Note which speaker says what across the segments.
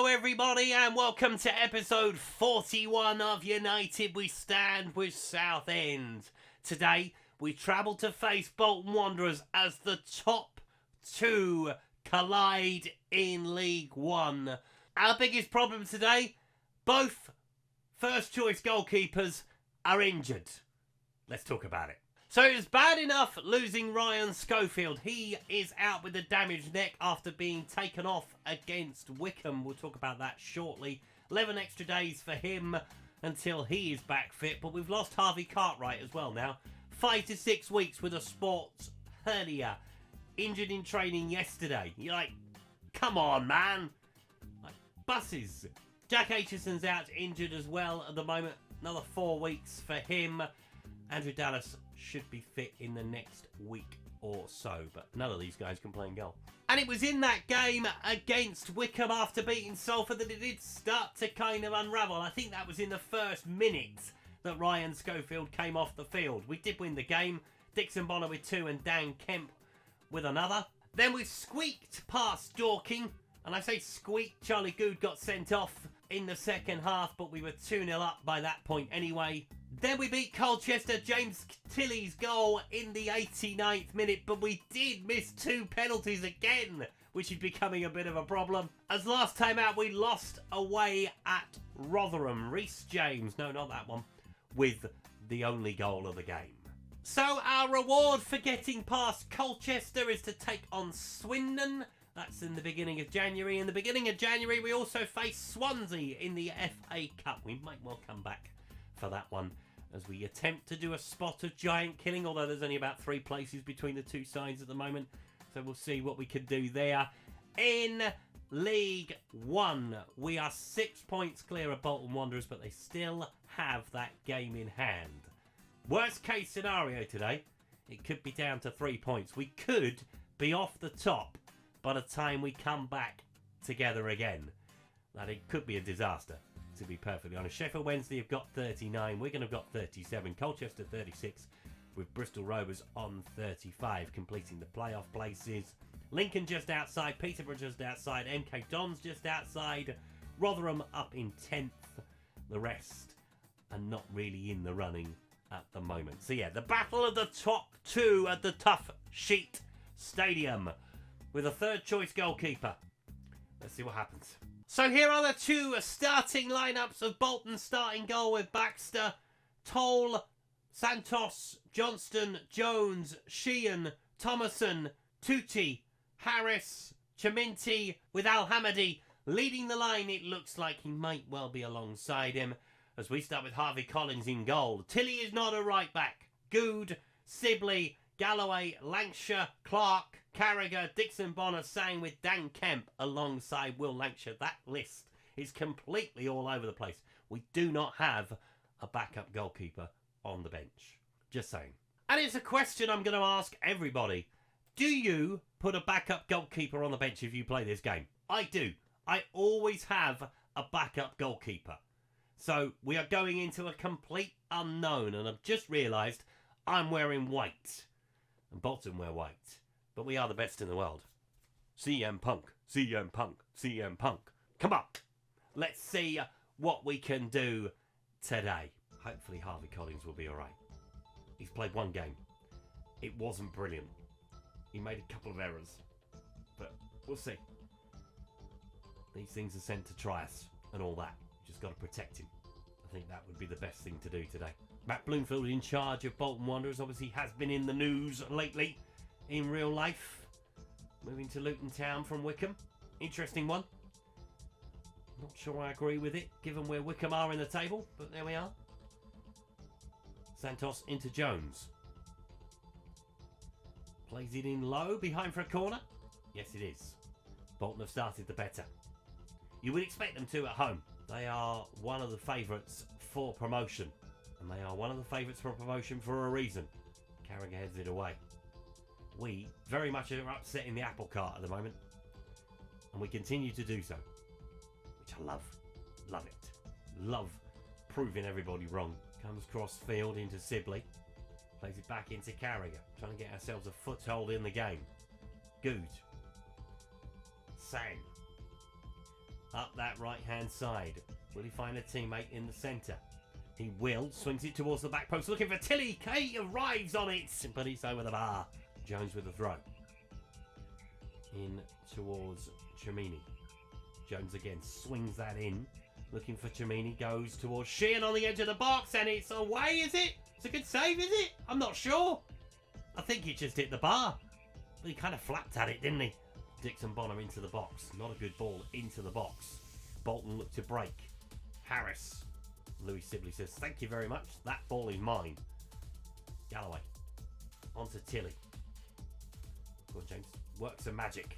Speaker 1: everybody, and welcome to episode 41 of United We Stand with Southend. Today, we travel to face Bolton Wanderers as the top two collide in League One. Our biggest problem today, both first choice goalkeepers are injured. Let's talk about it. So it was bad enough losing Ryan Schofield. He is out with a damaged neck after being taken off against Wycombe. We'll talk about that shortly. 11 extra days for him until he is back fit. But we've lost Harvey Cartwright as well now. 5 to 6 weeks with a sports hernia. Injured in training yesterday. You're like, come on, man. Like, buses. Jack Aitchison's out injured as well at the moment. Another 4 weeks for him. Andrew Dallas should be fit in the next week or so, but none of these guys can play in goal. And it was in that game against Wycombe after beating Salford that it did start to kind of unravel. I think that was in the first minute that Ryan Schofield came off the field. We did win the game. Dixon Bonner with 2 and Dan Kemp with another. Then we squeaked past Dorking. And I say squeaked, Charlie Good got sent off in the second half, but we were 2-0 up by that point anyway. Then we beat Colchester, James Tilley's goal in the 89th minute, but we did miss 2 penalties again, which is becoming a bit of a problem. As last time out, we lost away at Rotherham. Reece James, no, not that one, with the only goal of the game. So our reward for getting past Colchester is to take on Swindon. That's in the beginning of January. In the beginning of January, we also face Swansea in the FA Cup. We might well come back for that one as we attempt to do a spot of giant killing, although there's only about 3 places between the two sides at the moment. So we'll see what we can do there. In League One, we are 6 points clear of Bolton Wanderers, but they still have that game in hand. Worst case scenario today, it could be down to 3 points. We could be off the top by the time we come back together again. That it could be a disaster, to be perfectly honest. Sheffield Wednesday have got 39, Wigan have got 37, Colchester 36, with Bristol Rovers on 35, completing the playoff places. Lincoln just outside, Peterborough just outside, MK Dons just outside, Rotherham up in 10th. The rest are not really in the running at the moment. So yeah, the battle of the top two at the Tough Sheet Stadium, with a third choice goalkeeper. Let's see what happens. So here are the 2 starting lineups of Bolton starting goal with Baxter, Toll, Santos, Johnston, Jones, Sheehan, Thomason, Tutti, Harris, Chaminti, with Al-Hamadi leading the line. It looks like he might well be alongside him as we start with Harvey Collins in goal. Tilley is not a right back. Good, Sibley, Galloway, Lancashire, Clark, Carragher, Dixon Bonner sang with Dan Kemp alongside Will Lancashire. That list is completely all over the place. We do not have a backup goalkeeper on the bench. Just saying. And it's a question I'm going to ask everybody. Do you put a backup goalkeeper on the bench if you play this game? I do. I always have a backup goalkeeper. So we are going into a complete unknown, and I've just realised I'm wearing white. And Bolton wear white. But we are the best in the world. CM Punk, CM Punk, CM Punk. Come on. Let's see what we can do today. Hopefully Harvey Collins will be alright. He's played 1 game. It wasn't brilliant. He made a couple of errors. But we'll see. These things are sent to try us and all that. Just got to protect him. I think that would be the best thing to do today. Matt Bloomfield in charge of Bolton Wanderers. Obviously has been in the news lately in real life. Moving to Luton Town from Wycombe. Interesting one. Not sure I agree with it, given where Wycombe are in the table, but there we are. Santos into Jones. Plays it in low, behind for a corner. Yes, it is. Bolton have started the better. You would expect them to at home. They are one of the favourites for promotion. And they are one of the favourites for promotion for a reason. Carragher heads it away. We very much are upsetting the apple cart at the moment. And we continue to do so. Which I love. Love it. Love proving everybody wrong. Comes cross field into Sibley. Plays it back into Carragher. Trying to get ourselves a foothold in the game. Good. Sang. up that right-hand side. Will he find a teammate in the centre? He will. Swings it towards the back post, looking for Tilly. Kate arrives on it, but it's over the bar. Jones with the throw. In towards Cimini. Jones again swings that in. Looking for Cimini. Goes towards Sheehan on the edge of the box, and it's away, is it? It's a good save, is it? I'm not sure. I think he just hit the bar. But he kind of flapped at it, didn't he? Dixon Bonner into the box. Not a good ball into the box. Bolton looked to break. Harris. Louis Sibley says, thank you very much. That ball is mine. Galloway. Onto Tilly. Poor James works a magic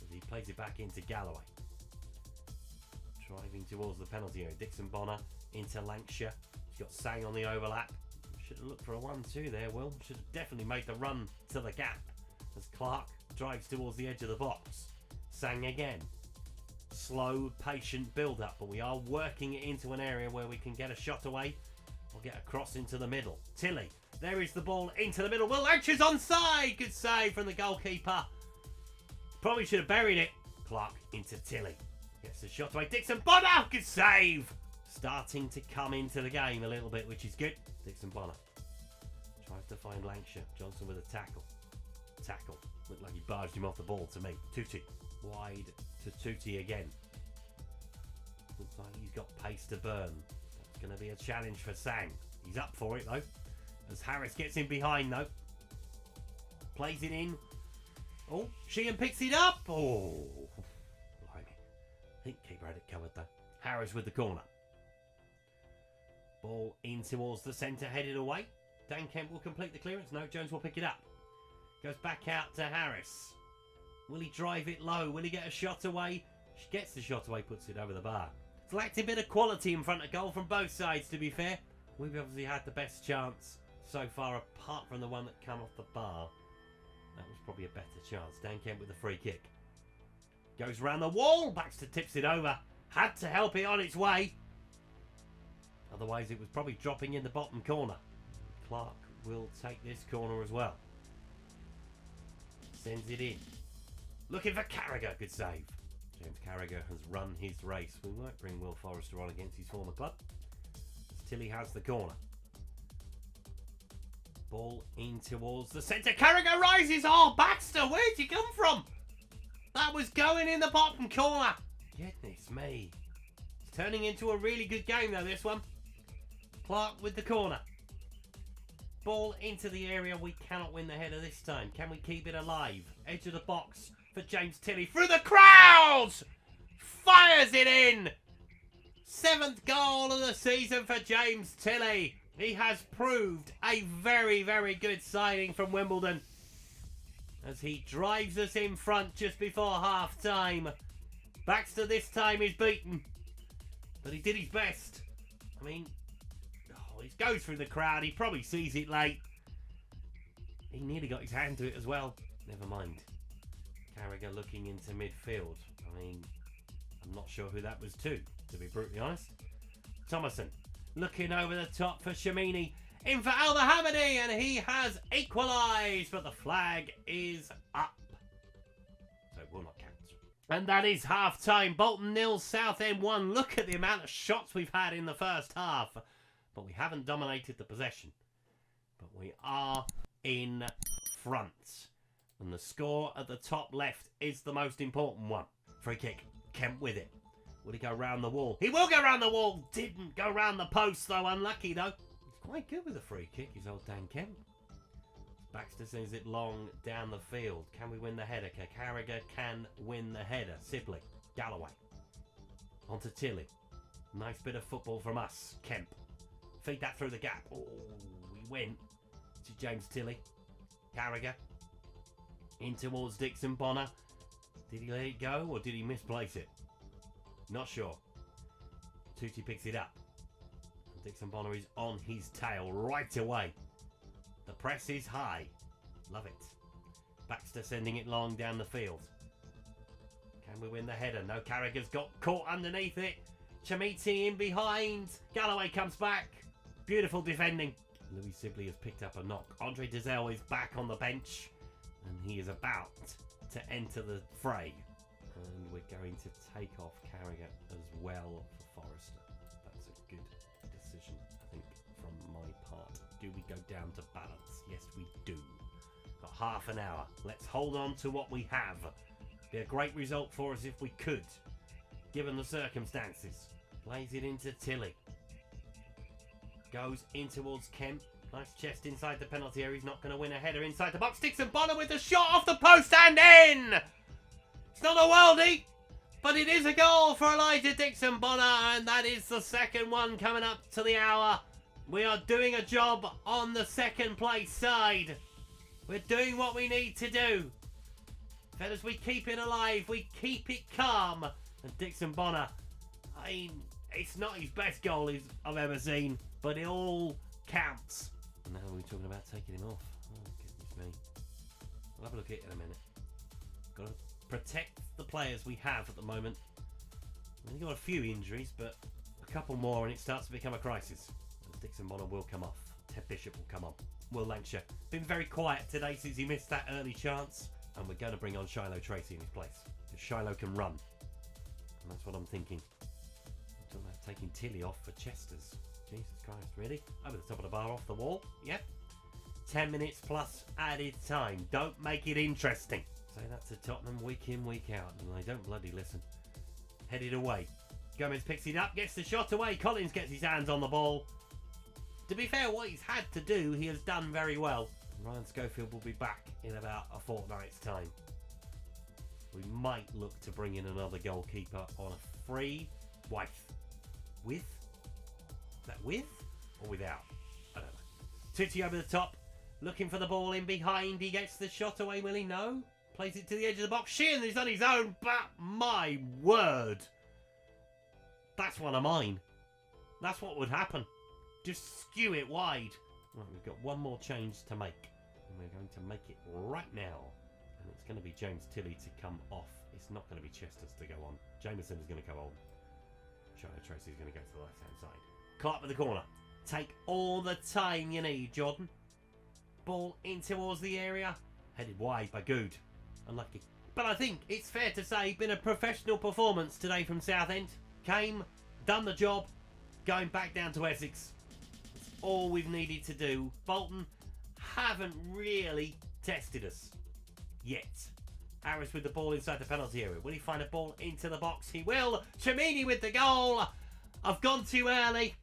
Speaker 1: as he plays it back into Galloway. Driving towards the penalty area. Dixon Bonner into Lancashire. He's got Sang on the overlap. Should have looked for a 1-2 there, Will. Should have definitely made the run to the gap as Clark drives towards the edge of the box. Sang again. Slow, patient build-up, but we are working it into an area where we can get a shot away or get a cross into the middle. Tilly. There is the ball into the middle. Will Lancashire's onside. Good save from the goalkeeper. Probably should have buried it. Clark into Tilly. Gets the shot away. Dixon Bonner. Good save. Starting to come into the game a little bit, which is good. Dixon Bonner tries to find Lancashire. Johnson with a tackle. Looked like he barged him off the ball to me. Tutti. Wide to Tutti again. Looks like he's got pace to burn. That's going to be a challenge for Sang. He's up for it though. As Harris gets in behind though. Plays it in. Oh, Sheehan picks it up. Oh, blimey. I think keeper had it covered though. Harris with the corner. Ball in towards the centre, headed away. Dan Kemp will complete the clearance. No, Jones will pick it up. Goes back out to Harris. Will he drive it low? Will he get a shot away? She gets the shot away, puts it over the bar. It's lacked a bit of quality in front of goal from both sides, to be fair. We've obviously had the best chance so far, apart from the one that came off the bar. That was probably a better chance. Dan Kemp with the free kick. Goes round the wall. Baxter tips it over. Had to help it on its way. Otherwise, it was probably dropping in the bottom corner. Clark will take this corner as well. Sends it in. Looking for Carragher. Good save. James Carragher has run his race. We won't bring Will Forrester on against his former club. As Tilly has the corner. Ball in towards the centre. Carragher rises. Oh, Baxter, where'd you come from? That was going in the bottom corner. Goodness me. It's turning into a really good game though, this one. Clark with the corner. Ball into the area. We cannot win the header this time. Can we keep it alive? Edge of the box for James Tilly. Through the crowds! Fires it in! 7th goal of the season for James Tilly. He has proved a very, very good signing from Wimbledon. As he drives us in front just before half time. Baxter this time is beaten. But he did his best. I mean, he goes through the crowd. He probably sees it late. He nearly got his hand to it as well. Never mind. Carragher looking into midfield. I mean, I'm not sure who that was to be brutally honest. Thomason looking over the top for Cimini. In for Al Mohammadi, and he has equalised, but the flag is up. So it will not count. And that is half time. Bolton 0, Southend 1. Look at the amount of shots we've had in the first half. But we haven't dominated the possession. But we are in front. And the score at the top left is the most important one. Free kick. Kemp with it. Will he go round the wall? He will go round the wall. Didn't go round the post though. Unlucky though. He's quite good with a free kick, is old Dan Kemp. Baxter sends it long down the field. Can we win the header? Carragher can win the header. Sibley. Galloway. Onto Tilly. Nice bit of football from us. Kemp. Feed that through the gap. Oh, we went to James Tilly. Carragher. In towards Dixon Bonner. Did he let it go or did he misplace it? Not sure. Tutti picks it up. Dixon Bonner is on his tail right away. The press is high. Love it. Baxter sending it long down the field. Can we win the header? No, Carragher's got caught underneath it. Chamiti in behind. Galloway comes back. Beautiful defending. Louis Sibley has picked up a knock. Andre Dizelle is back on the bench. And he is about to enter the fray. And we're going to take off Carragher as well for Forrester. That's a good decision, I think, from my part. Do we go down to balance? Yes, we do. Got half an hour. Let's hold on to what we have. Be a great result for us if we could, given the circumstances. Plays it into Tilly. Goes in towards Kemp. Nice chest inside the penalty area. He's not going to win a header inside the box. Dixon Bonner with the shot off the post and in! It's not a worldie, but it is a goal for Elijah Dixon Bonner, and that is the second one coming up to the hour. We are doing a job on the second place side. We're doing what we need to do. Fellas, we keep it alive. We keep it calm. And Dixon Bonner, I mean, it's not his best goal I've ever seen, but it all counts. Now we're talking about taking him off. Oh, goodness me. We'll have a look at it in a minute. Got to protect the players we have at the moment. We've got a few injuries, but a couple more and it starts to become a crisis. And Dixon Bonner will come off. Ted Bishop will come on. Will Lancashire. Been very quiet today since he missed that early chance. And we're going to bring on Shiloh Tracy in his place. Because Shiloh can run. And that's what I'm thinking. I'm talking about taking Tilly off for Chester's. Jesus Christ, really? Over the top of the bar, off the wall. Yep. 10 minutes plus added time. Don't make it interesting. Say that to Tottenham week in, week out, and they don't bloody listen. Headed away. Gomez picks it up, gets the shot away. Collins gets his hands on the ball. To be fair, what he's had to do, he has done very well. Ryan Schofield will be back in about a fortnight's time. We might look to bring in another goalkeeper on a free. With? Is that with or without? I don't know. Tutti over the top, looking for the ball in behind. He gets the shot away, will he? No. Plays it to the edge of the box. Sheehan is on his own, but my word. That's one of mine. That's what would happen. Just skew it wide. Right, we've got one more change to make. And we're going to make it right now. And it's going to be James Tilley to come off. It's not going to be Chester's to go on. Jameson is going to go on. Shiloh Tracy is going to go to the left-hand side. Clark with the corner. Take all the time you need, Jordan. Ball in towards the area. Headed wide by Good. Unlucky. But I think it's fair to say, been a professional performance today from Southend. Came, done the job, going back down to Essex. It's all we've needed to do. Bolton haven't really tested us yet. Harris with the ball inside the penalty area. Will he find a ball into the box? He will. Cimini with the goal. I've gone too early.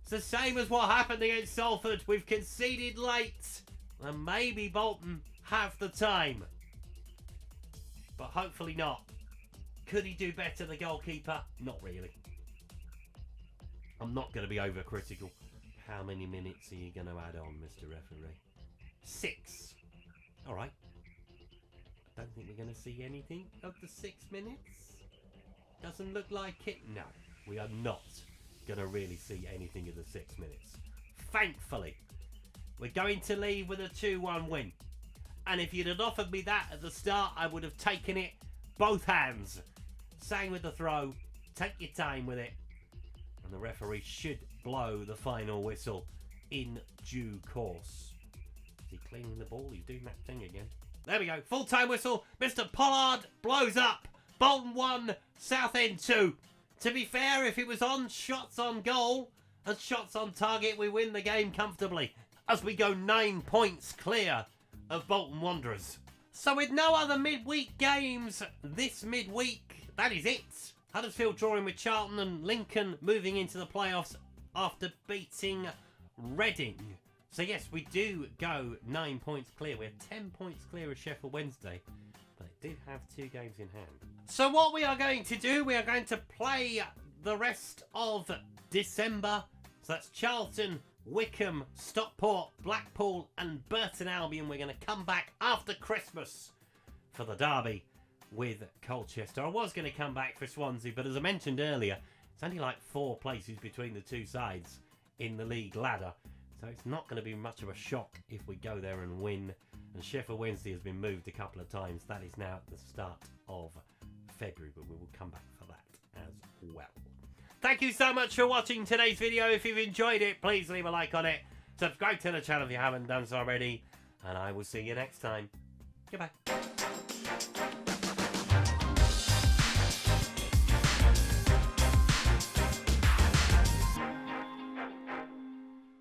Speaker 1: It's the same as what happened against Salford. We've conceded late. And maybe Bolton have the time. But hopefully not. Could he do better, the goalkeeper? Not really. I'm not going to be overcritical. How many minutes are you going to add on, Mr. Referee? 6. All right. I don't think we're going to see anything of the 6 minutes. Doesn't look like it. No, we are not going to really see anything of the 6 minutes. Thankfully, we're going to leave with a 2-1 win. And if you'd have offered me that at the start, I would have taken it both hands. Same with the throw. Take your time with it. And the referee should blow the final whistle in due course. Is he cleaning the ball? He's doing that thing again. There we go. Full-time whistle. Mr. Pollard blows up. Bolton 1, Southend 2. To be fair, if it was on shots on goal and shots on target, we win the game comfortably. As we go 9 points clear of Bolton Wanderers. So with no other midweek games this midweek, that is it. Huddersfield drawing with Charlton and Lincoln moving into the playoffs after beating Reading. So yes, we do go 9 points clear. We're 10 points clear of Sheffield Wednesday, but it did have 2 games in hand. So what we are going to do, we are going to play the rest of December. So that's Charlton, Wickham, Stockport, Blackpool and Burton Albion. We're going to come back after Christmas for the derby with Colchester. I was going to come back for Swansea, but as I mentioned earlier, it's only like 4 places between the two sides in the league ladder. So it's not going to be much of a shock if we go there and win. And Sheffield Wednesday has been moved a couple of times. That is now at the start of February, but we will come back for that as well. Thank you so much for watching today's video. If you've enjoyed it, please leave a like on it. Subscribe to the channel if you haven't done so already. And I will see you next time. Goodbye.